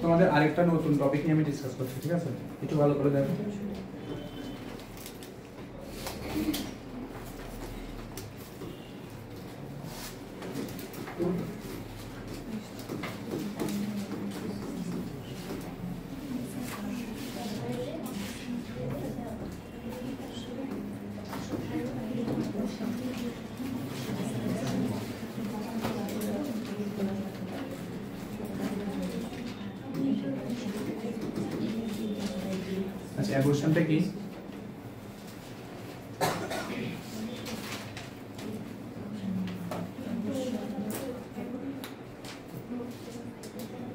তোমাদের আরেকটা নতুন টপিক নিয়ে আমি ডিসকাস করছি, ঠিক আছে? একটু ভালো করে দেখো। আচ্ছা, অ্যাবর্শনটা কি?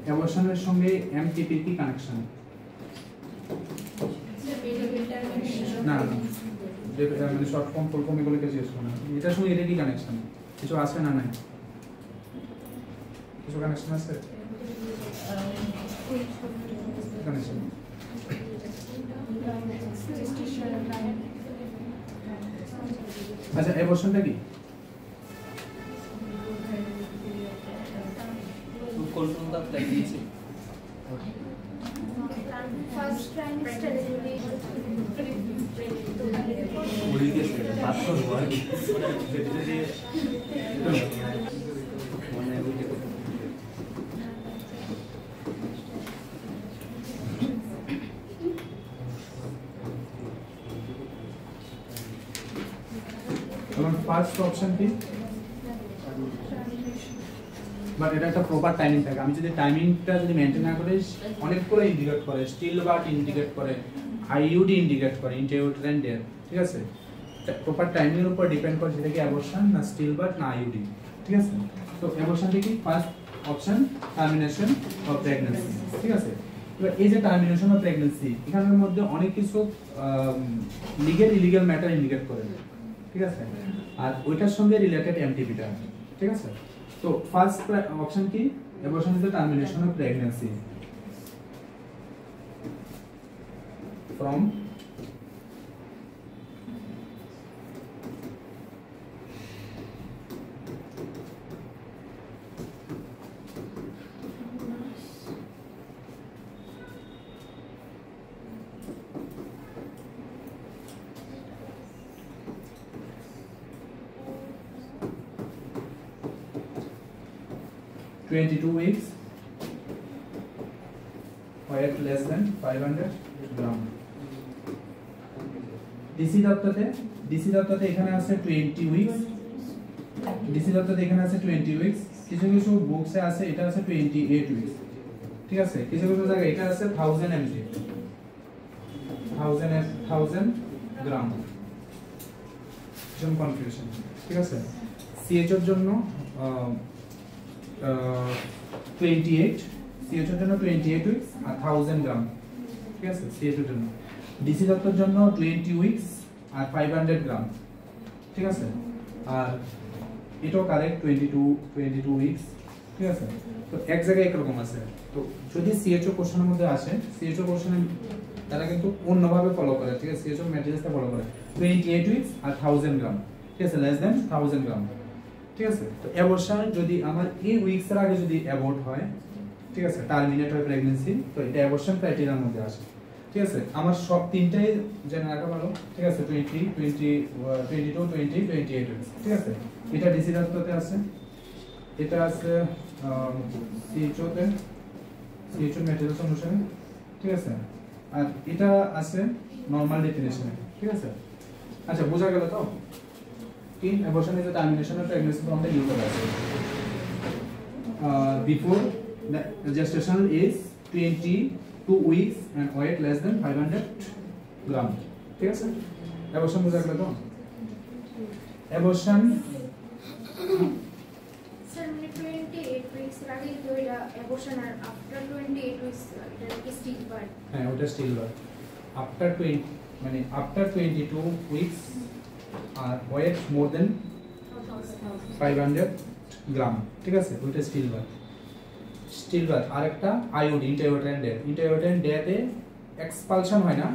অ্যাবর্শনের সঙ্গে এমটিপির কি কানেকশন? না না, মানে শর্ট ফর্ম ফুল ফর্ম এগুলোকে জিজ্ঞেস করো না। এটার সঙ্গে এটা কি কানেকশন? কিছু আছে না নাই? কিছু কানেকশন আছে? কানেকশন আচ্ছা, অ্যাবর্শনটা কি? কোনটা প্রেগন্যান্সি ফার্স্ট ট্রাইমেস্টার ওই গেছে পাঁচশো হয় মানে ওই তোমার ফার্স্ট অপশন কি? বাট এটা একটা প্রপার টাইমিং থাকে। আমি যদি টাইমিংটা যদি মেনটেন না করি, অনেকগুলো ইন্ডিকেট করে, স্টিল বাট ইন্ডিকেট করে, আইইউডি ইন্ডিকেট করে, ইন্টারইউটেরাইন ডেথ, ঠিক আছে? প্রপার টাইমিং এর উপর ডিপেন্ড করে সেটা কি অ্যাবর্শন না স্টিল বাট না আইইউডি, ঠিক আছে? তো অ্যাবর্শনটা কি? First option termination of pregnancy, ঠিক আছে? এবার এই যে টার্মিনেশন অফ প্রেগন্যান্সি, এখানের মধ্যে অনেক কিছু লিগ্যাল ইলিগ্যাল ম্যাটার ইন্ডিকেট করে, ঠিক আছে? আর ওইটার সঙ্গে রিলেটেড এমটিপিটা, ঠিক আছে? তো ফার্স্ট অপশন কি? Abortion is the termination of pregnancy from (22 weeks) weight less than 500 gram. D C দত্ততে এখানে আছে 20 উইকস, ডিসি দত্ততে এখানে আছে 20 উইকস, কিছু কিছু বুকসে আছে এটা আছে 28 উইকস, ঠিক আছে? কিছু কিছু জায়গায় এটা আছে 1000 mg, 1000 গ্রাম, some কনফিউশন, ঠিক আছে? সিএইচ এর জন্য 28, সিএইচ এর জন্য 28 উইকস আর 1000 গ্রাম, ঠিক আছে? সিএইচ এর জন্য। ডিসি দত্তর জন্য 20 উইকস আর 500 গ্রাম, ঠিক আছে? আর এটাও কারেক্ট 22 উইকস, ঠিক আছে? তো এক জায়গায় একরকম আছে। তো যদি সিএইচও কোশ্চেনের মধ্যে আসে, সিএইচও কোশ্চেনে তারা কিন্তু অন্যভাবে ফলো করে, ঠিক আছে? সিএইচও ম্যাট্রিক্সটা ফলো করে 28 উইকস আর 1000 গ্রাম, ঠিক আছে? লেস দেন 1000 গ্রাম, ঠিক আছে? তো অ্যাবর্শন যদি আমার এই উইকস এর আগে যদি অ্যাবর্ট হয়, ঠিক আছে, টার্মিনেট হয় প্রেগন্যান্সি, তো এটা অ্যাবর্শন ক্রাইটেরিয়ার মধ্যে আসে, ঠিক আছে? আমার সব তিনটাই জেনে রাখা ভালো, ঠিক আছে? 20, 22, 28 উইকস, ঠিক আছে? এটা ডিসি দত্ততে আছে, এটা আছে সিএইচওতে, সিএইচও ম্যাটেরিয়ালস অনুসারে, ঠিক আছে? আর এটা আছে নরমাল ডেফিনিশনে, ঠিক আছে? আচ্ছা, বোঝা গেল তো কি abortion is the termination of pregnancy from the uterus before the gestation is 22 weeks and weight less than 500 gram, ঠিক আছে? অ্যাবর্শন বোঝা গেল তো? অ্যাবর্শন স্যার মানে 28 উইকস এর আগে তো এটা অ্যাবর্শন, আর আফটার 28 উইকস এটা কি স্টিল বাট? হ্যাঁ, ওটা স্টিল বাট। আফটার 20 মানে আফটার 22 উইকস আর ওয়েট মোর দেন 500 গ্রাম, ঠিক আছে? ওটা স্টিল বাট। স্টিল বাট আর একটা আইওডি, ইন্টারইউটেরাইন ডেথ। ইন্টারইউটেরাইন ডেথে এক্সপালশন হয় না,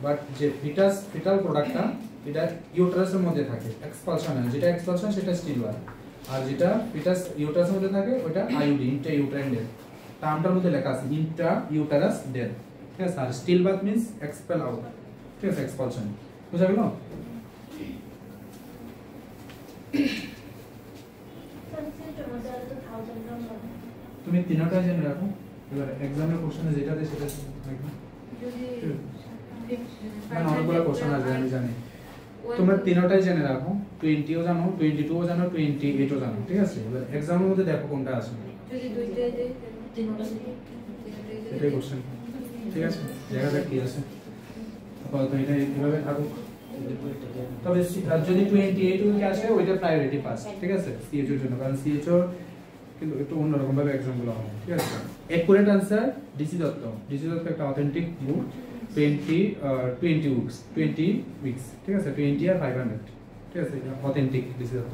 বাট যে ফিটাল প্রোডাক্টটা এটা ইউটারাসের মধ্যে থাকে, এক্সপালশন হয়। যেটা এক্সপালশন সেটা স্টিল বাট, আর যেটা ফিটাস ইউটারাসের মধ্যে থাকে ওটা আইওডি, ইন্টারইউটেরাইন ডেথ। টার্মটার মধ্যে লেখা আছে ইন্ট্রা ইউটেরাস ডেথ, ঠিক আছে। আর still birth means expel out, ঠিক আছে, এক্সপালশন। বুঝা গেল? তুমি তিনটাই জেনে রাখো, এবার এক্সামের কোশ্চেনে যেটা দেয় সেটা রাখো। মানে অনেকগুলো কোশ্চেন আসবে আমি জানি, তোমরা তিনটাই জেনে রাখো, 20 ও জানো, 22 ও জানো, 28 ও জানো, ঠিক আছে। এবার এক্সামের মধ্যে দেখো কোনটা আসবে, যদি দুইটাই দেয় তিনটা এটাই কোশ্চেন, ঠিক আছে। দেখা যাক কি আছে, আপাতত এটা এইভাবে থাকুক। তবে যদি 28 উইকে আসে ওইটা প্রায়োরিটি ফার্স্ট, ঠিক আছে, সিএইচ এর জন্য, কারণ সিএইচ এর কিন্তু একটু অন্যরকম ভাবে एग्जाम গুলো হয়, ঠিক আছে। Accurate answer DC Dutta, DC Dutta একটা অথেন্টিক বুক, 20 উইকস, ঠিক আছে, 20 আর 500, ঠিক আছে, অথেন্টিক ডিসি দত্ত।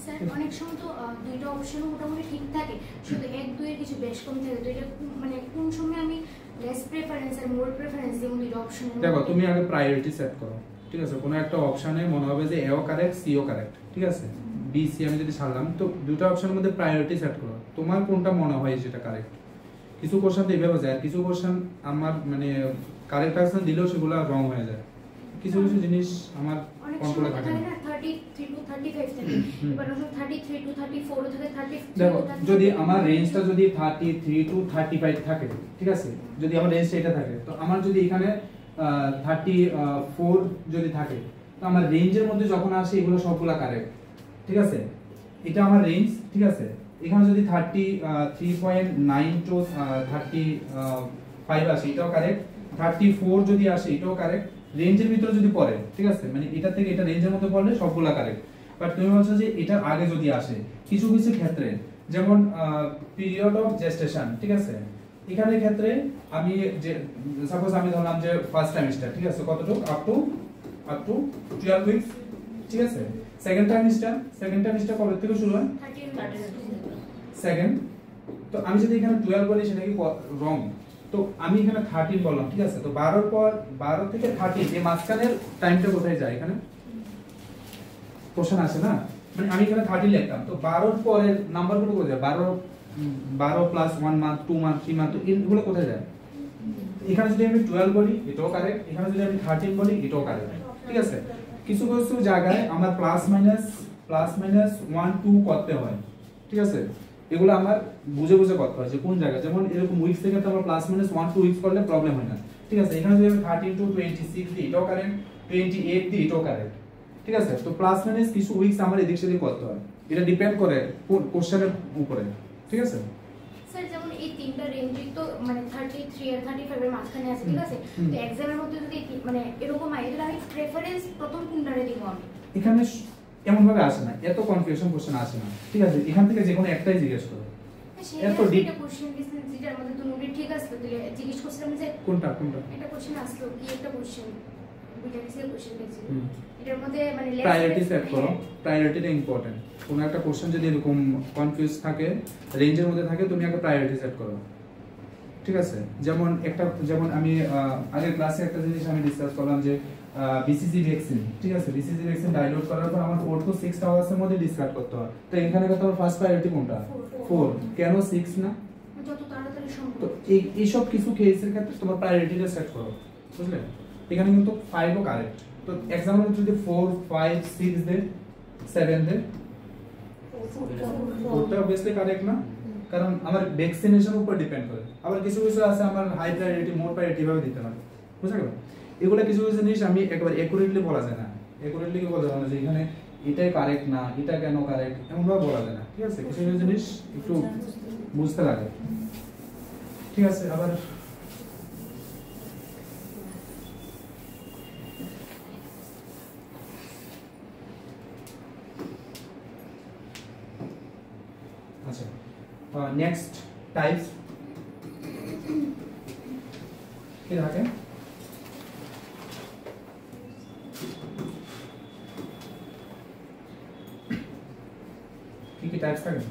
স্যার অনেক সময় তো দুইটা অপশনও মোটামুটি ঠিক থাকে, শুধু এক দুইয়ের কিছু বেশ কম থাকে, তো এটা মানে কোন সময় আমি লেস প্রেফারেন্স আর মোর প্রেফারেন্স যেমন দুইটা অপশন। দেখো তুমি আগে প্রায়োরিটি সেট করো, ঠিক আছে। কোনো একটা অপশনে মনে হবে যে এও কারেক্ট সিও কারেক্ট, ঠিক আছে, বি সি আমি যদি ছাড়লাম, তো দুটো অপশনের মধ্যে প্রায়োরিটি সেট করো, তোমার কোনটা মনে হয় সেটা কারেক্ট। কিছু কোশ্চেন তো এইভাবে যায়, কিছু কোশ্চেন আমার মানে কারেক্ট অপশন দিলেও সেগুলো রং হয়ে যায়, কিছু কিছু জিনিস আমার কন্ট্রোলে থাকে না। 33 টু 35 থাকে, এবার যখন 33 টু 34 ও থাকে, 33 দেখো যদি আমার রেঞ্জটা যদি 33 টু 35 থাকে, ঠিক আছে, যদি আমার রেঞ্জটা এটা থাকে, তো আমার যদি এখানে 34 যদি থাকে, তো আমার রেঞ্জের মধ্যে যখন আসে এগুলো সবগুলা কারেক্ট, ঠিক আছে, এটা আমার রেঞ্জ, ঠিক আছে। এখানে যদি 33.9 টু 35 আসে এটাও কারেক্ট, 34 যদি আসে এটাও কারেক্ট, রেঞ্জের ভিতরে যদি পড়ে, ঠিক আছে, মানে এটা থেকে এটা রেঞ্জের মধ্যে পড়লে সবগুলা কারেক্ট। বাট তুমি বলছো যে এটার আগে যদি আসে, কিছু কিছু ক্ষেত্রে যেমন পিরিয়ড অফ জেস্টেশন, ঠিক আছে, এখানে ক্ষেত্রে আমি যে সাপোজ আমি ধরলাম যে ফার্স্ট ট্রাইমেস্টার, ঠিক আছে, কতটুকু আপ টু 12 উইকস, ঠিক আছে। সেকেন্ড ট্রাইমেস্টার কবে থেকে শুরু হয়? 13 সেকেন্ড। তো আমি যদি এখানে 12 বলি সেটা কি রং? তো আমি এখানে 13 বললাম, ঠিক আছে। তো 12 এর পর 12 থেকে 13 এই মাঝখানের টাইমটা কোথায় যায়? এখানে কোশ্চেন আসে না, মানে আমি এখানে 13 লিখতাম, তো 12 এর পরের নাম্বারগুলো কোথায় যায়? 12 প্লাস 1 মান্থ, 2 মান্থ, 3 মান্থ, এগুলো কোথায় যায়? এখানে যদি আমি 12 বলি এটাও কারেক্ট, এখানে যদি আমি 13 বলি এটাও কারেক্ট, ঠিক আছে। কিছু কিছু জায়গায় আমার প্লাস মাইনাস 1 2 করতে হয়, ঠিক আছে, এগুলো আমার বুঝে বুঝে করতে হয় যে কোন জায়গায়, যেমন এরকম উইকস থেকে তো আমরা প্লাস মাইনাস 1 2 উইকস করলে প্রবলেম হয় না, ঠিক আছে। এখানে যদি আমি 13 টু 26 দিই এটাও কারেক্ট, 28 দিই এটাও কারেক্ট, ঠিক আছে। তো প্লাস মাইনাস কিছু উইকস আমার এদিক সেদিক করতে হয়, এটা ডিপেন্ড করে কোশ্চেনের উপরে, ঠিক আছে। স্যার যেমন এই তিনটা রেঞ্জই তো মানে 33 আর 35 এর মাঝখানে আছে, ঠিক আছে। তো এক্সামের মধ্যে যদি মানে এরকম হয়, তাহলে আমি প্রেফারেন্স প্রথম কোনটারে দিব আমি? এখানে এমন ভাবে আসে না, এত কনফিউশন কোশ্চেন আসে না, ঠিক আছে। এখান থেকে যে কোনো একটাই জিজ্ঞেস করো, এত ডিপ এটা কোশ্চেন দিছেন যেটার মধ্যে তো নোটে ঠিক আছে, তাহলে জিজ্ঞেস করছিলাম যে কোনটা এটা কোশ্চেন আসলো কি, একটা কোশ্চেন বুঝা গেছে, কোশ্চেন দেখছি এটার মধ্যে মানে প্রায়োরিটি সেট করো, প্রায়োরিটিটা ইম্পর্টেন্ট। কোন একটা কোশ্চেন যদি এরকম কনফিউজ থাকে, রেঞ্জের মধ্যে থাকে, তুমি একটা প্রায়োরিটি সেট করো, ঠিক আছে। যেমন আমি আগের ক্লাসে একটা জিনিস আমি ডিসকাস করলাম যে বিসিজি ভ্যাকসিন, ঠিক আছে, বিসিজি ভ্যাকসিন ডাউনলোড করার পর আমার 4 টু 6 আওয়ার্সের মধ্যে ডিসকার্ড করতে হয়। তো এখানে কত ফার্স্ট প্রায়োরিটি কোনটা? 4। কেন 6 না? যত তাড়াতাড়ি সম্ভব। তো এই সব কিছু কেসের ক্ষেত্রে তোমার প্রায়োরিটিটা সেট করো, বুঝলে। এখানে কিন্তু 5 ও কারেক্ট, তো एग्जांपल যদি 4 5 6 দে 7 দে 4টা অবভিয়াসলি কারেক্ট না, কারণ আমার ভ্যাকসিনেশন উপর ডিপেন্ড করে। আবার কিছু কিছু আছে আমার হাই প্রায়োরিটি মোর প্রায়োরিটি ভাবে দিতে হবে, বুঝা গেল। এগুলা কিছু কিছু জিনিস আমি একবার একুরেটলি বলা যায় না, একুরেটলি কি বলা যায় না যে এখানে এটাই কারেক্ট না, এটা কেন কারেক্ট, এমন ভাবে বলা যায় না, ঠিক আছে। কিছু কিছু জিনিস একটু বুঝতে লাগে, ঠিক আছে। আবার আচ্ছা, নেক্সট টাইপস কি থাকে? কি টাইপস থাকে?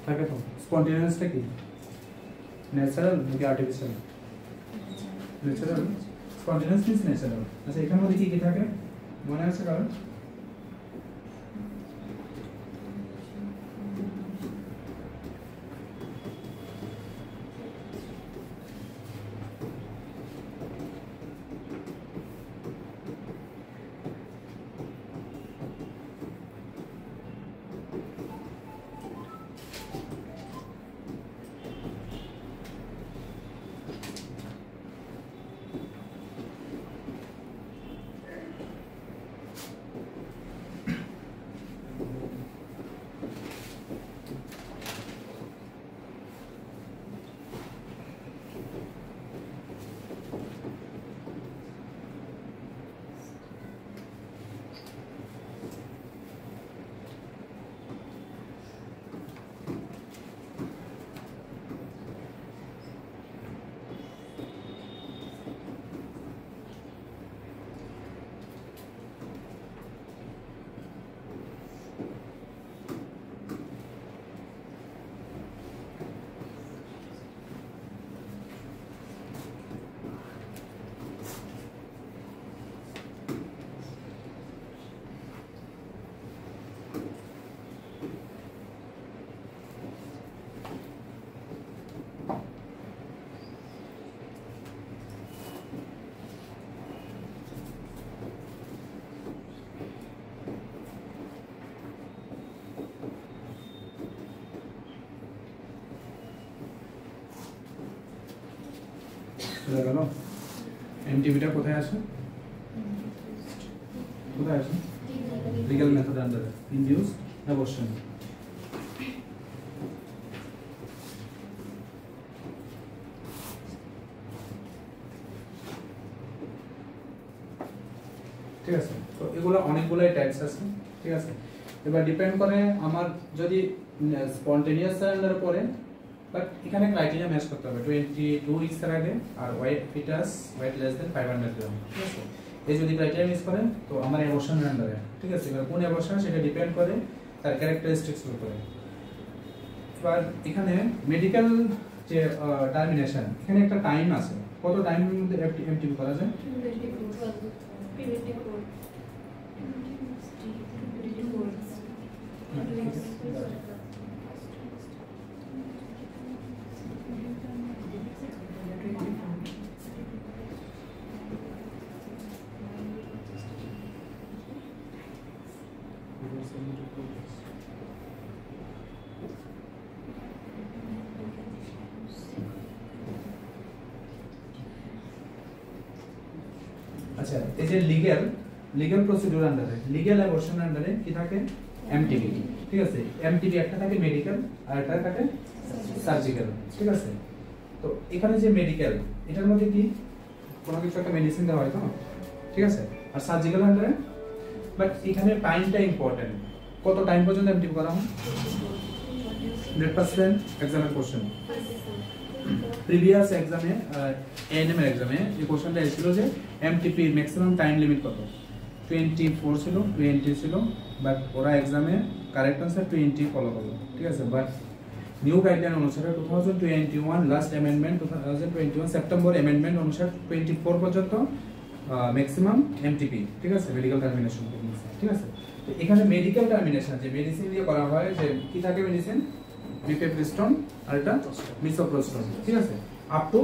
থাকে তো স্পন্টেনিয়াসটা কি ন্যাচারাল নাকি artificial natural spontaneous means natural আচ্ছা এখানে মধ্যে কি কি থাকে মনে আছে কারণ গেল এমটিবিটা কোথায় আসে কোথায় আসে লিগ্যাল মেথড আন্ডারে ইনডিউস অ্যাবর্শন ঠিক আছে তো এগুলো অনেকগুলাই টাইপস আছে ঠিক আছে এবার ডিপেন্ড করে আমার যদি স্পন্টেনিয়াস সারেন্ডার পরে বাট এখানে ক্রাইটেরিয়া ম্যাচ করতে হবে 22 উইকস এর আগে আর weight foetus weight less than 500 gram ঠিক আছে এই যদি ক্রাইটেরিয়া মিস করেন তো আমার অ্যাবর্শন আন্ডারে ঠিক আছে এবার কোন অ্যাবর্শন সেটা ডিপেন্ড করে তার ক্যারেক্টারিস্টিক্স এর উপরে এবার এখানে মেডিকেল যে টার্মিনেশন এখানে একটা টাইম আছে কত টাইমের মধ্যে এমটিবি করা যায় 24 আচ্ছা এই যে লিগ্যাল প্রসিডিউর আন্ডারে লিগ্যাল অ্যাবর্শন আন্ডারে কি থাকে এমটিবি ঠিক আছে এমটিবি একটা থাকে মেডিকেল আর একটা থাকে সার্জিক্যাল ঠিক আছে তো এখানে যে মেডিকেল এটার মধ্যে কি কোনো কিছু একটা মেডিসিন দেওয়া হয় তো ঠিক আছে আর সার্জিক্যাল আন্ডারে বাট এখানে টাইমটা ইম্পর্টেন্ট কত টাইম পর্যন্ত এমটিবি করা হয় 100% এক্সামের কোশ্চেন প্রিভিয়াস এক্সামে এএনএম এর এক্সামে এই কোশ্চেনটা এসেছিল যে এমটিপি ম্যাক্সিমাম টাইম লিমিট কত 24 ছিল 20 ছিল বাট ওরা এক্সামে কারেক্ট আনসার 20 ফলো করলো ঠিক আছে বাট নিউ গাইডলাইন অনুসারে 2021 লাস্ট অ্যামেন্ডমেন্ট 2021 সেপ্টেম্বর অ্যামেন্ডমেন্ট অনুসারে 24 পর্যন্ত ম্যাক্সিমাম এমটিপি ঠিক আছে মেডিকেল টার্মিনেশন ঠিক আছে তো এখানে মেডিকেল টার্মিনেশন যে মেডিসিন দিয়ে করা হয় যে কি থাকে মেডিসিন মিফেপ্রিস্টন আর এটা মিসোপ্রোস্টন ঠিক আছে আপ টু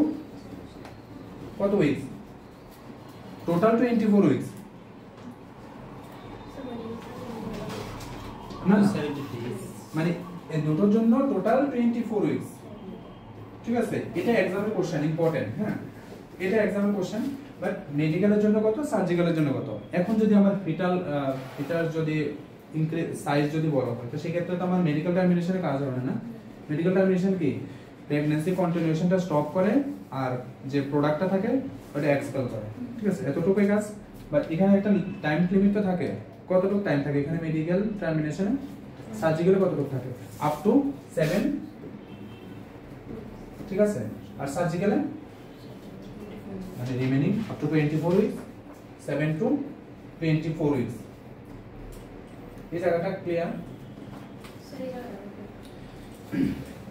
কত উইকস টোটাল 24 উইকস না মানে এই দুটোর জন্য টোটাল 24 উইকস ঠিক আছে এটা এক্সামের কোশ্চেন ইম্পর্টেন্ট হ্যাঁ এটা এক্সামের কোশ্চেন বাট মেডিকেলের জন্য কত সার্জিক্যালের জন্য কত এখন যদি আমার ফিটার যদি সাইজ যদি বড় হয় তো সেই ক্ষেত্রে তো আমার মেডিকেল টার্মিনেশনে কাজ হবে না মেডিকেল টার্মিনেশন কি প্রেগন্যান্সি কন্টিনিউশনটা স্টপ করে আর যে প্রোডাক্টটা থাকে ওটা এক্সপেল করে ঠিক আছে এতটুকুই কাজ বাট এখানে একটা টাইম লিমিট তো থাকে কতটুকু টাইম থাকে এখানে মেডিকেল টার্মিনেশনে সার্জিক্যালে কতটুকু থাকে আপ টু 7 ঠিক আছে আর সার্জিক্যালে মানে remaining up to 24 weeks 7 to 24 weeks এই জায়গাটা ক্লিয়ার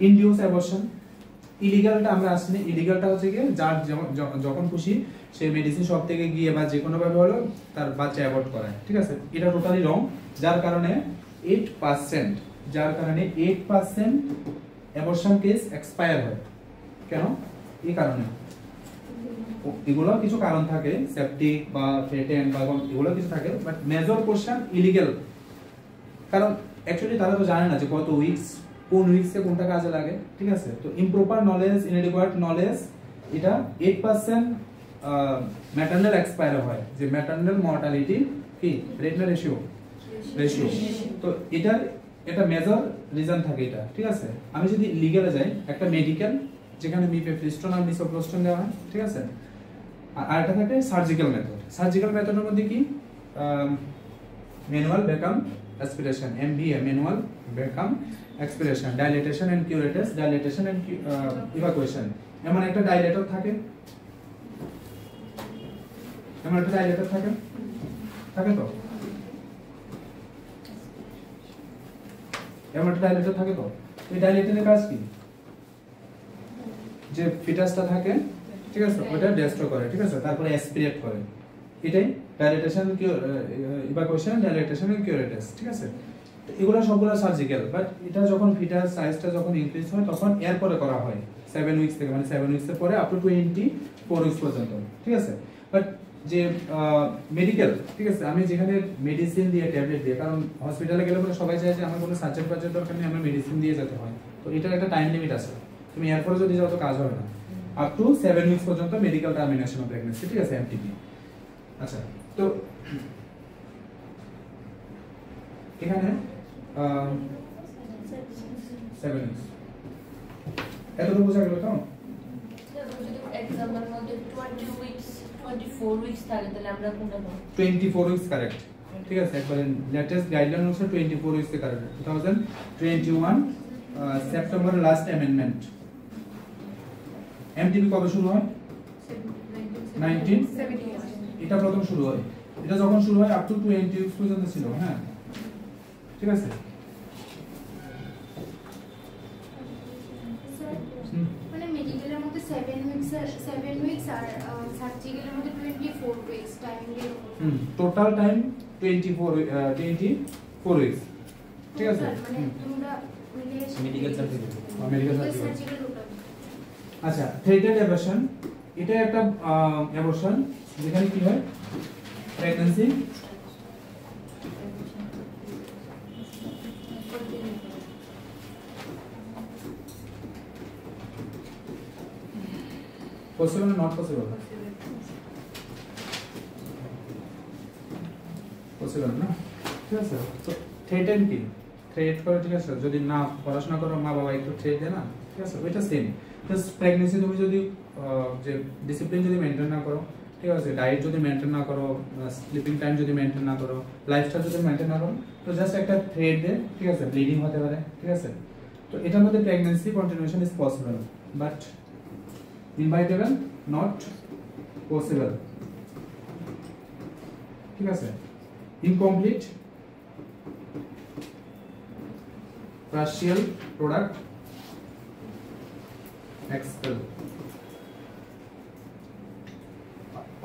ইনডিউস অ্যাবর্শন, ইলিগালটা আমরা আসলে ইলিগালটা হচ্ছে কি যার যখন খুশি সে মেডিসিন শপ থেকে গিয়ে বা যে কোনো ভাবে হলো তার বাচ্চা অ্যাবর্ট করায়, ঠিক আছে, এটা টোটালি রং। যার কারণে 8% অ্যাবর্শন কেস এক্সপায়ার হয়। কেন? এই কারণে এগুলো কিছু কারণ থাকে, সেপটিক বা ফেটেন বা এগুলো কিছু থাকে, বাট মেজর পোরশন ইলিগাল। কারণ অ্যাকচুয়ালি তারা তো জানে না যে কত উইকস, কোন উইকসে কোনটা কাজে লাগে, ঠিক আছে। তো ইমপ্রপার নলেজ, ইনএডিকুয়েট নলেজ, এটা 8% ম্যাটারনাল এক্সপায়ার হয়, যে ম্যাটারনাল মর্টালিটি কি রেট না রেশিও, তো এটা মেজর রিজন থাকে এটা, ঠিক আছে। আমি যদি লিগ্যালে যাই, একটা মেডিকেল যেখানে মিফেপ্রিস্টোন আর মিসোপ্রোস্টোন দেওয়া হয়, ঠিক আছে, আর এটা থাকে সার্জিক্যাল মেথড। সার্জিক্যাল মেথডের মধ্যে কি manual vacuum aspiration, MBA manual vacuum expiration, dilatation and curettage, dilatation and evacuation. এমন একটা ডাইলেটর থাকে, থাকে তো এমন একটা ডাইলেটর থাকে তো। এই ডাইলেটরের কাজ কি? যে ফিটাসটা থাকে, ঠিক আছে, ওটা ডেস্ট্রয় করে, ঠিক আছে, তারপরে অ্যাসপিরেট করে। এটাই ডাইলেটেশন, ইভাকুয়েশন, ডাইলেটেশন এন্ড কিউরেটাস, ঠিক আছে। তো এগুলো সবগুলো সার্জিক্যাল, বাট এটা যখন ফিটাস সাইজটা যখন ইনক্রিজ হয় তখন এর পরে করা হয় 7 উইকস থেকে, মানে 7 উইকসের পরে আপ টু 24 উইকস পর্যন্ত, ঠিক আছে। বাট যে মেডিকেল, ঠিক আছে, আমি যেখানে মেডিসিন দিয়ে ট্যাবলেট দিয়ে, কারণ হসপিটালে গেলে পরে সবাই চায় যে আমার কোনো সার্জারি বাজার দরকার নেই, আমার মেডিসিন দিয়ে যেতে হয়, তো এটার একটা টাইম লিমিট আছে। তুমি এরপরে যদি যাও তো কাজ হবে না। আপ টু 7 উইকস পর্যন্ত মেডিকেল টার্মিনেশন অফ প্রেগন্যান্সি, ঠিক আছে, MTP। আচ্ছা, তো এখানে 7 উইকস এতটুকু বোঝা গেল তো? এক্সাম্পল মধ্যে 20 উইকস 24 উইকস থাকে, তাহলে আমরা কোনটা পাবো? 24 উইকস কারেক্ট, ঠিক আছে। একবারে লেটেস্ট গাইডলাইন হচ্ছে 24 উইকস কারেক্ট, 2021 সেপ্টেম্বরের লাস্ট অ্যামেন্ডমেন্ট। MTP কবে শুরু হয়? 1971 এটা প্রথম শুরু হয়। এটা যখন শুরু হয় আপ টু 20 উইকস পর্যন্ত ছিল, হ্যাঁ, ঠিক আছে। মানে মেডিকেলের মধ্যে 7 উইকস আর সার্জিক্যালের মধ্যে 24 উইকস টাইম দিয়ে, টোটাল টাইম 24 উইকস, ঠিক আছে। মানে তোমরা মেডিকেল সার্টিফিকেট, মেডিকেল সার্টিফিকেট। আচ্ছা, থ্রেটেড অ্যাবর্শন, এটা একটা অ্যাবর্শন যেখানে কি হয় প্রেগন্যান্সি পসিবল না নট পসিবল? পসিবল না, ঠিক আছে। তো থ্রেটেড কি? থ্রেট করে, ঠিক আছে, যদি না পড়াশোনা করো মা বাবা একটু থ্রেট দেয় না, ঠিক আছে, ওইটা সেম। জাস্ট প্রেগন্যান্সি তুমি যদি যে ডিসিপ্লিন যদি মেনটেন না করো, ঠিক আছে, ডায়েট যদি মেনটেন না করো, স্লিপিং টাইম যদি মেনটেন না করো, লাইফস্টাইল যদি মেনটেন না করো, তো জাস্ট একটা থ্রেড দে, ঠিক আছে, ব্লিডিং হতে পারে, ঠিক আছে। তো এটার মধ্যে pregnancy continuation is possible, but inevitable not possible, ঠিক আছে। Incomplete partial product expel,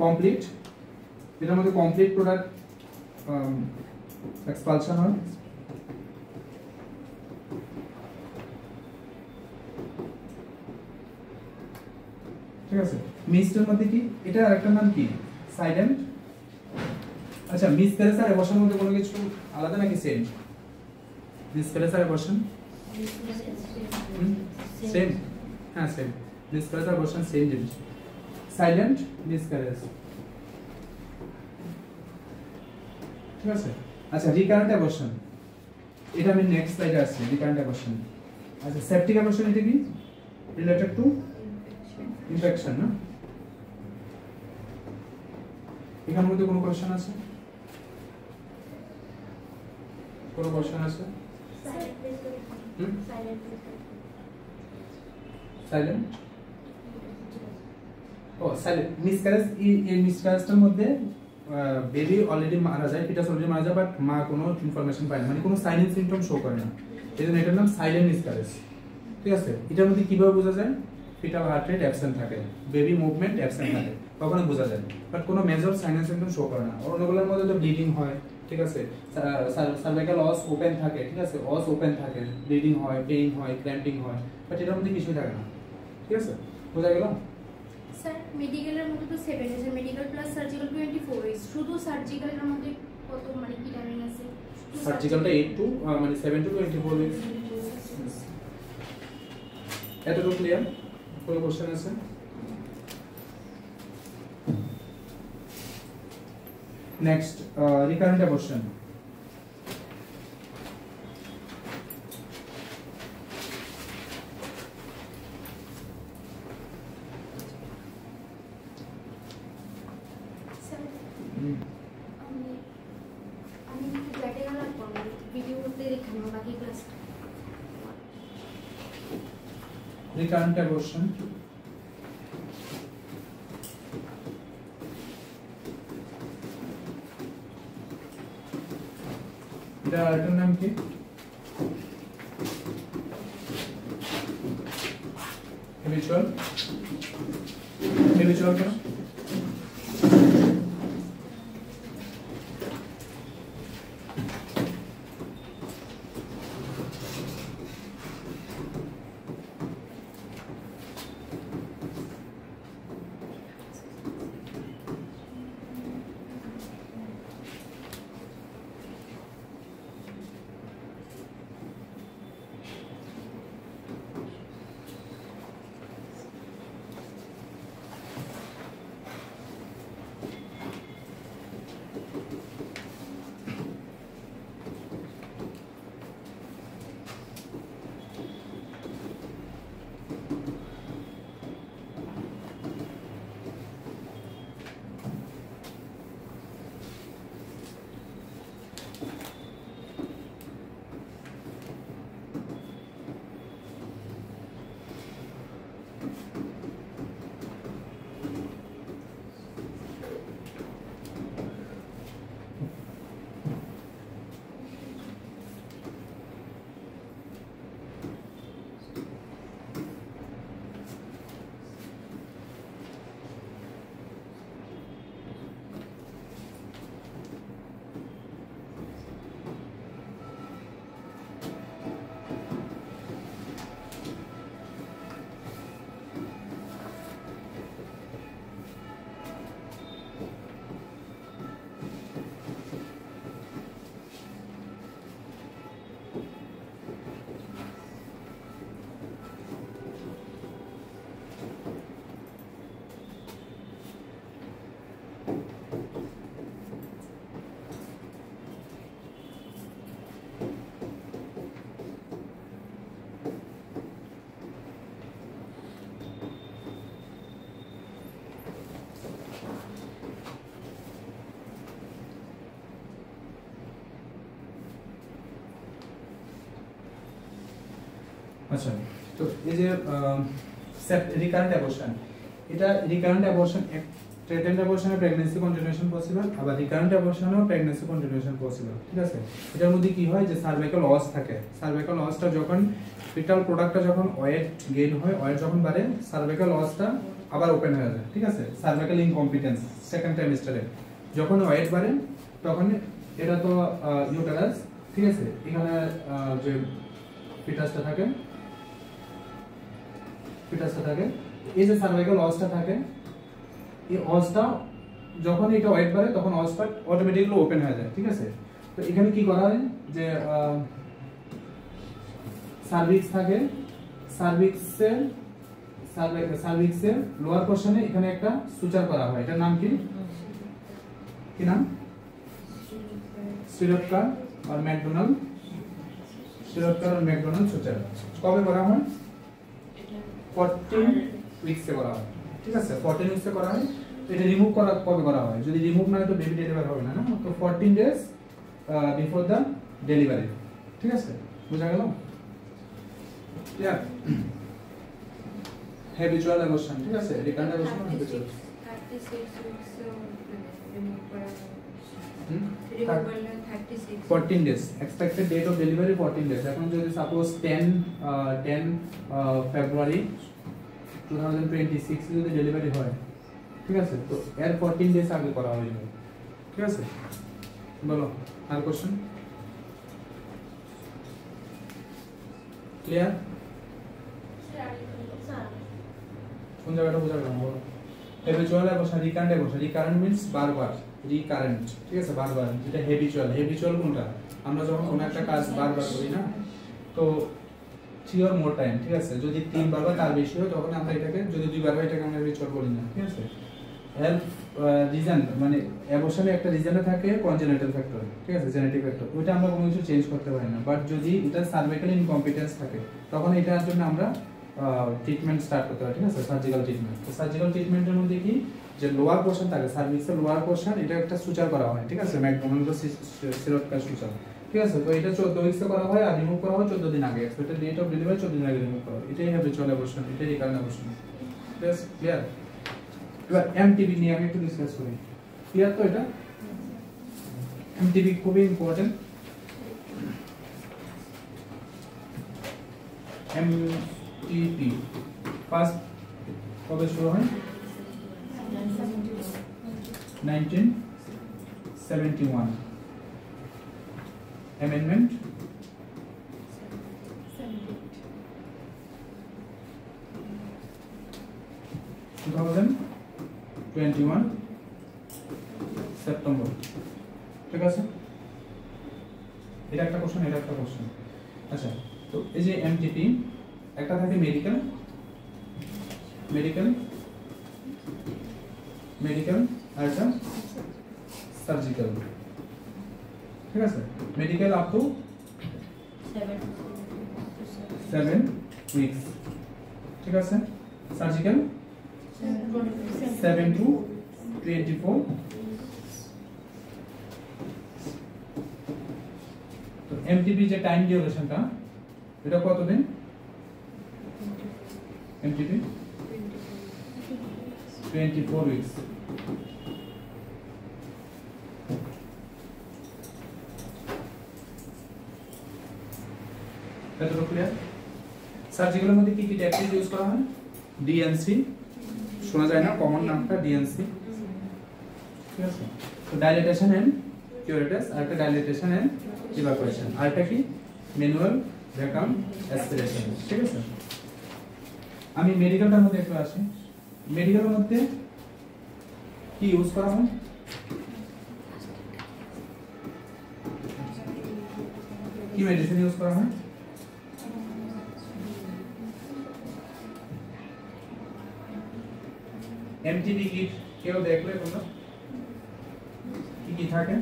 complete এটার মধ্যে কমপ্লিট প্রোডাক্ট এক্সপালশন হয়, ঠিক আছে। মিসটের মধ্যে কি, এটা আরেকটা নাম কি, সাইলেন্ট। আচ্ছা, মিসক্যারেজ আর অ্যাবর্শনের মধ্যে কোনো কিছু আলাদা নাকি same? Miscarriage or abortion? Same. हाँ same. Miscarriage or abortion same জিনিস. Silent miscarriage. ঠিক আছে। আচ্ছা, recurrent abortion. এটা আমি নেক্সট স্লাইডে আসছি, recurrent abortion. আচ্ছা, septic abortion এটা কি? Related to infection, না? এখানের মধ্যে কোনো কোশ্চেন আছে? কোনো কোশ্চেন আছে? সাইলেন্ট ও সাইলেন্ট মিসক্যারেজ। এই মিসক্যারেজটার মধ্যে বেবি অলরেডি মারা যায়, ফিটাস অলরেডি মারা যায়, বাট মা কোনো ইনফরমেশন পায় না, মানে কোনো সাইন এন্ড সিম্পটম শো করে না, এই জন্য এটার নাম সাইলেন্ট মিসক্যারেজ। ঠিক আছে, এটার মধ্যে কিভাবে বোঝা যায়? ফিটাল হার্ট রেট অ্যাবসেন্ট থাকে, বেবি মুভমেন্ট অ্যাবসেন্ট থাকে, তখন বোঝা যায়। বাট কোনো major sign and symptom show করে না। অন্যগুলোর মধ্যে তো ব্লিডিং হয়, ঠিক আছে, সার্ভাইকাল অস ওপেন থাকে, ঠিক আছে, অস ওপেন থাকে, ব্লিডিং হয়, পেইন হয়, ক্র্যাম্পিং হয়, বাট এটার মধ্যে কিছুই থাকে না। ঠিক আছে, বোঝা গেল? স্যার মেডিকেলের মধ্যে তো 7 days, medical plus surgical 24 days, শুধু সার্জিক্যালের মধ্যে কত মানে কি টাইমিং আছে? সার্জিক্যালটা 8 টু মানে 7 টু 24 উইকস। এতটুকু ক্লিয়ার? কোনো কোশ্চেন আছে? Next recurrent abortion. স্যার আমি ব্যাটে গেলাম ভিডিওতে দেখানো বাকি ক্লাস। রিকারেন্ট অ্যাবর্শন এটা আরেকটার নাম কি? হ্যাবিচুয়াল। হ্যাবিচুয়াল কেন? আচ্ছা, তো এই যে রিকারেন্ট অ্যাবর্শন, এটা রিকারেন্ট অ্যাবর্শন, থ্রেটেন্ড অ্যাবর্শনে প্রেগন্যান্সি কন্টিনিউশন পসিবল, আবার রিকারেন্ট অ্যাবর্শনেও প্রেগন্যান্সি কন্টিনিউশন পসিবল। ঠিক আছে, এটার মধ্যে কি হয় যে সার্ভাইকাল অস থাকে, সার্ভাইকাল অসটা যখন ফিটাল প্রোডাক্টটা যখন ওয়েট গেইন হয়, ওয়েট যখন বাড়ে, সার্ভাইকাল অসটা আবার ওপেন হয়ে যায়। ঠিক আছে, সার্ভাইকাল ইনকম্পিটেন্স সেকেন্ড ট্রাইমেস্টারে যখন ওয়েট বাড়ে তখন এটা তো ইউটেরাস, ঠিক আছে, এখানে যে ফিটাসটা থাকে, এই যে সার্ভাইকাল অসটা থাকে, এই অসটা যখন এটা ওয়েট বাড়ে তখন অসটা অটোমেটিক্যালি ওপেন হয়ে যায়। ঠিক আছে, তো এখানে কি করা হয় যে সার্ভিক্স থাকে, সার্ভিক্সের লোয়ার পোরশনে এখানে একটা সুচার করা হয়, এটার নাম কি? কি নাম? সিরোপকার আর ম্যাকডোনাল্ড, সিরোপকার আর ম্যাকডোনাল্ড সুচার। কবে করা হয়? 14 উইকসে করা হয়। ঠিক আছে, 14 উইকসে করা হয়। তো এটা রিমুভ করা কবে করা হয়? যদি রিমুভ না হয় তো বেবি ডেলিভারি হবে না, না? তো 14 ডেজ বিফোর দ্য ডেলিভারি। ঠিক আছে, বুঝা গেল? ক্লিয়ার? হ্যাবিচুয়াল অ্যাবর্শন, ঠিক আছে, recurrent abortion, habitual. 36 weeks remove করা 14 days expected date of delivery 14 days এখন যদি সাপোজ 10 ফেব্রুয়ারি 2026 যদি ডেলিভারি হয় ঠিক আছে তো এর 14 ডেজ আগে করা হয়ে যাবে ঠিক আছে বলো আর কোশ্চেন ক্লিয়ার কোন জায়গাটা বোঝা গেল বলো হ্যাবিচুয়াল আর বসা রিকারেন্ট মিন্স বারবার রিকারেন্ট ঠিক আছে বারবার যেটা হ্যাবিচুয়াল কোনটা আমরা যখন কোনো একটা কাজ বারবার করি না তো 3 or more টাইম ঠিক আছে যদি 3 বার বা তার বেশি হয় তখন আমরা এটাকে যদি 2 বার হয় এটাকে আমরা হ্যাবিচুয়াল বলি না ঠিক আছে এর রিজন মানে অ্যাবর্শনে একটা রিজনে থাকে কনজেনিটাল ফ্যাক্টর ঠিক আছে জেনেটিক ফ্যাক্টর ওটা আমরা কোনো কিছু চেঞ্জ করতে পারি না বাট যদি এটা সার্ভাইকাল ইনকম্পিটেন্স থাকে তখন এটার জন্য আমরা ট্রিটমেন্ট স্টার্ট করতে পারি ঠিক আছে সার্জিক্যাল ট্রিটমেন্ট তো সার্জিক্যাল ট্রিটমেন্টের মধ্যে কি যে লোয়ার পোরশন থাকে সার্ভিক্সের লোয়ার পোরশন এটা একটা সুচার করা হয় ঠিক আছে ম্যাকডোনাল্ড সিরোটকার সুচার ঠিক আছে তো এটা 14 উইকসে করা হয় আর রিমুভ করা হয় 14 দিন আগে এক্সপেক্টেড ডেট অফ ডেলিভারি 14 দিন আগে রিমুভ করা হয় এটাই হ্যাবিচুয়াল অ্যাবর্শন এটাই রিকারেন্ট অ্যাবর্শন বেশ ক্লিয়ার এবার এমটিবি নিয়ে আমি একটু ডিসকাস করি ক্লিয়ার তো এটা এমটিবি খুবই ইম্পর্টেন্ট এমটিপি ফার্স্ট কবে শুরু হয় 1971 amendment 2021 সেপ্টেম্বর ঠিক আছে এটা একটা কোশ্চেন আচ্ছা তো এই যে এমটিপি একটা থাকে মেডিকেল আর একটা সার্জিক্যাল ঠিক আছে মেডিকেল আপ টু 7 উইকস ঠিক আছে সার্জিক্যাল 7 to 24 তো এমটিপি যে টাইম ডিউরেশনটা এটা কত দিন এমটিপি 24 উইকস এতটুকু ক্লিয়ার সার্জিক্যালের মধ্যে কি কি টেকনিক ইউজ করা হয় ডিএনসি শোনা যায় না কমন নামটা ডিএনসি ঠিক আছে তো ডাইলেটেশন এন্ড কিউরেটাস আর একটা ডাইলেটেশন এন্ড ইভাকুয়েশন আর একটা কি ম্যানুয়াল ভ্যাকুয়াম অ্যাসপিরেশন ঠিক আছে আমি মেডিকেলটার মধ্যে একটু আসি মেডিকেলের মধ্যে কি ইউজ করা হয় কি মেডিসিন ইউজ করা হয় এমটিপি কিট কেউ দেখলে তোমরা কি থাকে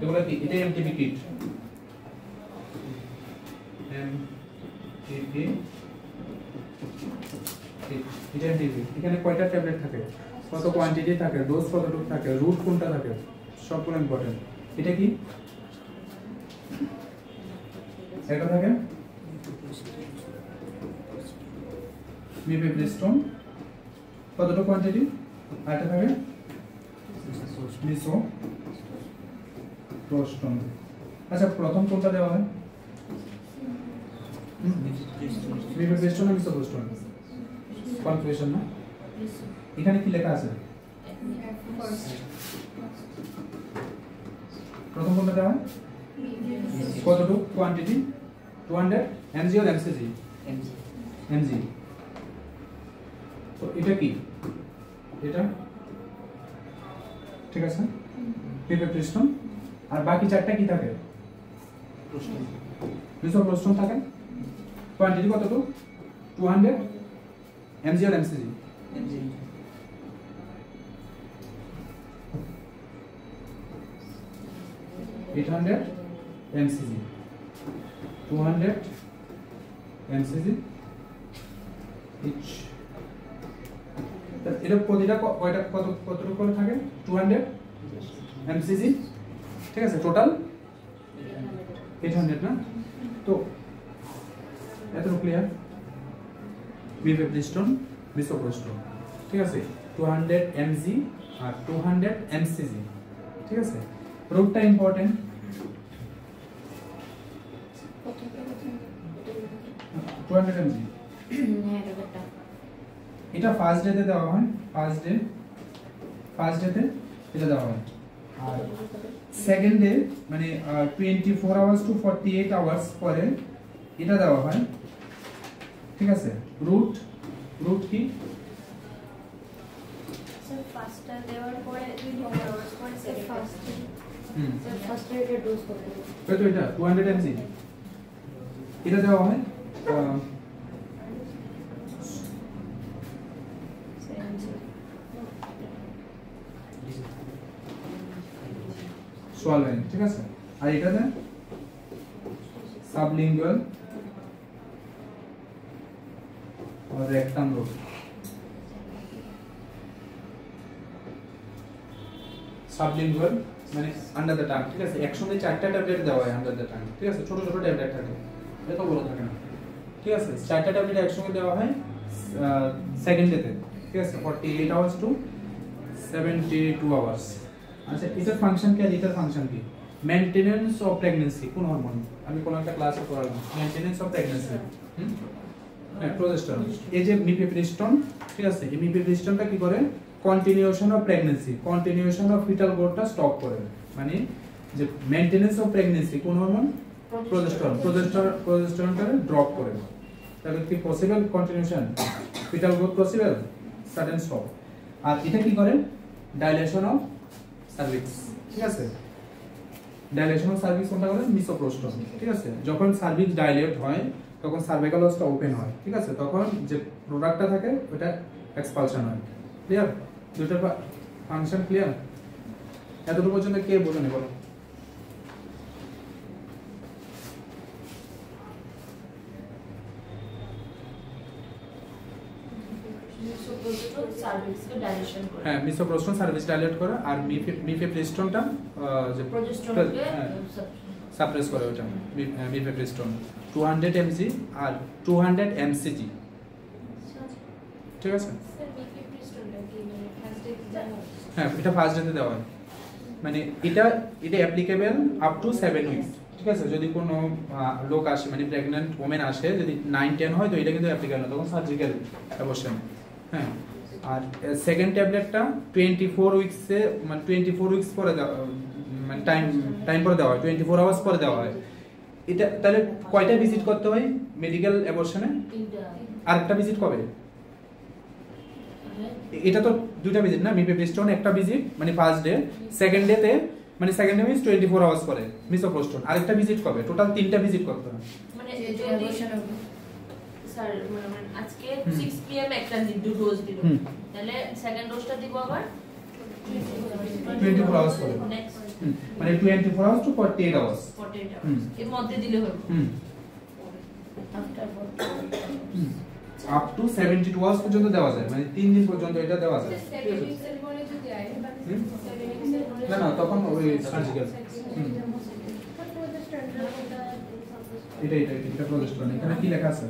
এগুলো কি এটা এমটিপি কিট এখানে কয়টা ট্যাবলেট থাকে কত কোয়ান্টিটি থাকে ডোজ কতটুকু থাকে রুট কোনটা থাকে সবগুলো ইম্পর্টেন্ট এটা কি এটা থাকে মিফেপ্রিস্টোন কতটুকু কোয়ান্টিটি আর এটা থাকে মিসোপ্রোস্টোন আচ্ছা প্রথম কোনটা দেওয়া হয় মিফেপ্রিস্টোন আর মিসোপ্রোস্টোন কনফিউশন না এখানে কি লেখা আছে প্রথম কোনটা দেওয়া হয় কতটুকু quantity 200 mg or mcg mg তো এটা কি এটা ঠিক আছে মিফেপ্রিস্টোন আর বাকি চারটা কি থাকে মিসোপ্রোস্টোন থাকে কোয়ান্টিটি কতটুকু 200 mg or mcg mg 800 mcg 200 mcg each এটা প্রতিটা কয়টা কতটুকু করে থাকে 200 mcg ঠিক আছে টোটাল 800 না তো এতটুকু ক্লিয়ার? মিফেপ্রিস্টোন, মিসোপ্রোস্টোন, ঠিক আছে, 200 mg আর 200 mcg, ঠিক আছে। রুটটা ইম্পর্টেন্ট, 200 mg হ্যাঁ এটা এটা ফার্স্ট ডেতে দেওয়া হয়, ফার্স্ট ডেতে এটা দেওয়া হয়। আর সেকেন্ড ডে মানে 24 আওয়ার্স টু 48 আওয়ার্স পরে এটা দেওয়া হয়, ঠিক আছে। রুট কি? স্যার ফার্স্টটা দেওয়ার পরে 24 আওয়ার্স পরে সেকেন্ড ফার্স্টে এটা ডোজ করতে হবে। তো এটা 200 mg এটা দেওয়া হয় সোয়ালাইন, ঠিক আছে। আর এটাতে সাবলিঙ্গুয়াল আর রেকটাম রুট, সাবলিঙ্গুয়াল মানে আন্ডার দ্য টাং, ঠিক আছে। একসঙ্গে 4টা ট্যাবলেট দেওয়া হয় আন্ডার দ্য টাং, ঠিক আছে। ছোট ছোট ট্যাবলেট থাকে, এত বড় থাকে না, ঠিক আছে। 4টা ট্যাবলেট একসঙ্গে দেওয়া হয় সেকেন্ড ডেতে, ঠিক আছে, 48 আওয়ার্স টু 72 আওয়ার্স। আচ্ছা, এটার ফাংশন কি আর এটার ফাংশন কি? মেইনটেনেন্স অফ প্রেগন্যান্সি, কোন হরমোন আমি কোন একটা ক্লাসে পড়ালাম, মেইনটেনেন্স অফ প্রেগন্যান্সি, হ্যাঁ, প্রজেস্টেরন। এই যে মিফেপ্রিস্টোন, ঠিক আছে, এই মিফেপ্রিস্টোনটা কি করে? Continuation of pregnancy, continuation of foetal গ্রোথটা স্টপ করে। মানে যে মেইনটেনেন্স অফ প্রেগন্যান্সি কোন হরমোন? প্রজেস্টেরন। প্রজেস্টেরনটা ড্রপ করে, তাহলে কি possible continuation, foetal growth possible, sudden stop. আর এটা কি করে? ডাইলেশন অফ সার্ভিক্স, ঠিক আছে। ডাইলেশন অফ সার্ভিক্স কোনটা করে? মিসোপ্রোস্টোন, ঠিক আছে। যখন সার্ভিক্স ডাইলেট হয় তখন সার্ভাইকাল ওয়াসটা ওপেন হয়, ঠিক আছে। তখন যে প্রোডাক্টটা থাকে ওটা এক্সপালশন হয়। ক্লিয়ার? দুটোর ফাংশন ক্লিয়ার? এতটুকু পর্যন্ত কে বোঝেনি বলো? সার্ভিসকে ডাইরেকশন করে। হ্যাঁ, মিসোপ্রোস্টোন সার্ভিস ডাইলেট করে আর মিফেপ্রিস্টোনটা যে প্রজেস্টেরনকে সাপ্রেস করে ওটা। মিফেপ্রিস্টোন 200 mg আর 200 mcg, ঠিক আছে। স্যার মিফেপ্রিস্টোনটা কি মানে ফার্স্ট ডে দেওয়া হয়? হ্যাঁ, এটা ফার্স্ট ডেতে দেওয়া হয়। মানে এটা অ্যাপ্লিকেবল আপ টু 7 উইকস, ঠিক আছে। যদি কোনো লোক আসে মানে প্রেগন্যান্ট ওমেন আসে, যদি 9-10 হয় তো এটা কিন্তু অ্যাপ্লিকেবল না, তখন সার্জিক্যাল অ্যাবর্শন। হ্যাঁ, আর সেকেন্ড ট্যাবলেটটা 24 উইকসে মানে 24 উইকস পরে মানে টাইম পরে দেওয়া হয়, 24 আওয়ার্স পরে দেওয়া হয়। এটা তাহলে কয়টা ভিজিট করতে হয় মেডিকেল অ্যাবর্শনে? আরেকটা ভিজিট কবে? এটা তো দুইটা ভিজিট না, মিফেপ্রিস্টোন একটা ভিজিট মানে ফার্স্ট ডে, সেকেন্ড ডেতে মানে সেকেন্ড ডে মিন্স 24 আওয়ার্স পরে মিসোপ্রোস্টোন, আরেকটা ভিজিট কবে? টোটাল 3টা ভিজিট করতে হয়। মানে যদি স্যার মানে আজকে 6 pm একটা ডোজ দিল, তাহলে সেকেন্ড ডোজটা দিব আবার 24 আওয়ার্স পরে, নেক্সট মানে 24 আওয়ার্স টু 48 আওয়ার্স 48 আওয়ার্স এর মধ্যে দিলে হবে। আপ টু 72 আওয়ার্স পর্যন্ত দেওয়া যায়, মানে 3 দিন পর্যন্ত এটা দেওয়া যায়। না না, তখন ওই সার্জিক্যাল। এটা প্রজেস্টেরন। এখানে কি লেখা আছে?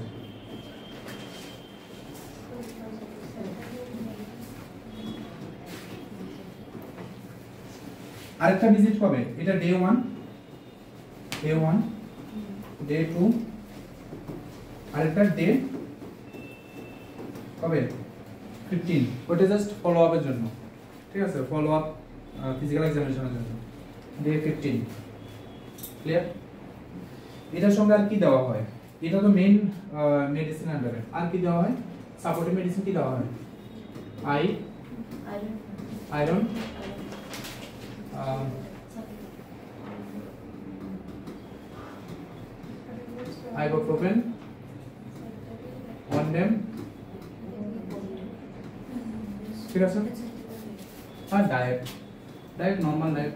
আরেকটা ভিজিট কবে? এটা ডে 1, ডে 2, আরেকটা ডে কবে? 15। ওটা জাস্ট ফলো আপের জন্য, ঠিক আছে, ফলো আপ ফিজিক্যাল এক্সামিনেশনের জন্য। Day 15, clear? এটার সঙ্গে আর কি দেওয়া হয়? এটা তো মেইন মেডিসিন আন্ডারে। আর কি দেওয়া হয়? সাপোর্টিভ মেডিসিন কি দেওয়া হয়? আয়রন, ibuprofen, Ondem, ঠিক আছে। আর ডায়েট নরমাল ডায়েট,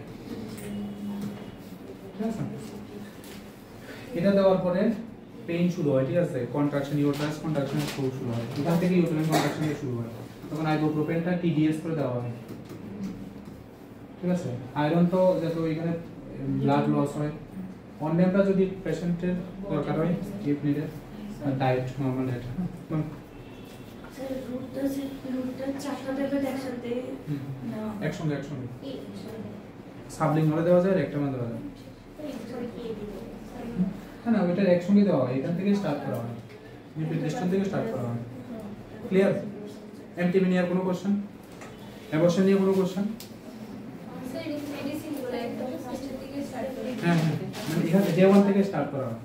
ঠিক আছে। এটা দেওয়ার পরে পেইন শুরু হয়, ঠিক আছে, কন্ট্রাকশন, ইউটেরাস কন্ট্রাকশন শুরু হয়, এখান থেকে ইউটেরাইন কন্ট্রাকশন শুরু হয়। তখন আইবুপ্রোফেনটা TDS করে দেওয়া হয়, ঠিক আছে। আয়রন তো যত এখানে ব্লাড লস হয়। অনডেমটা যদি পেশেন্টের দরকার হয় ইফ নিডেড আর ডায়েট নরমাল ডায়েট। স্যার রুটটা চারটা ট্যাবলেট একসাথে না একসঙ্গে সাবলিঙ্গুয়ালে দেওয়া যায়, রেক্টামে দেওয়া যায়। না ওইটা একসঙ্গে দেওয়া হয়, এখান থেকে স্টার্ট করা হয়, নিউট্রিশন থেকে স্টার্ট করা হয়। ক্লিয়ার? এমটিবি নিয়ে আর কোনো কোশ্চেন? অ্যাবর্শন নিয়ে কোনো কোশ্চেন? স্যার মেডিসিন গুলো একদম ফার্স্ট থেকে স্টার্ট করে হ্যাঁ মানে এখানে ডে 1 থেকে স্টার্ট করা হয়।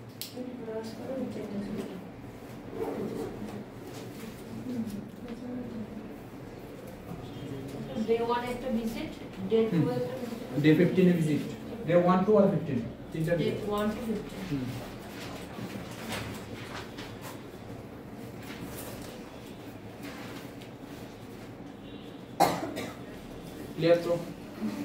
ডে 1 একটা ভিজিট, ডে 2 একটা visit, day 15 a visit, day 1 2 আর 15 তিনটা ডে ভিজিট। 1 to 15। ক্লিয়ার তো?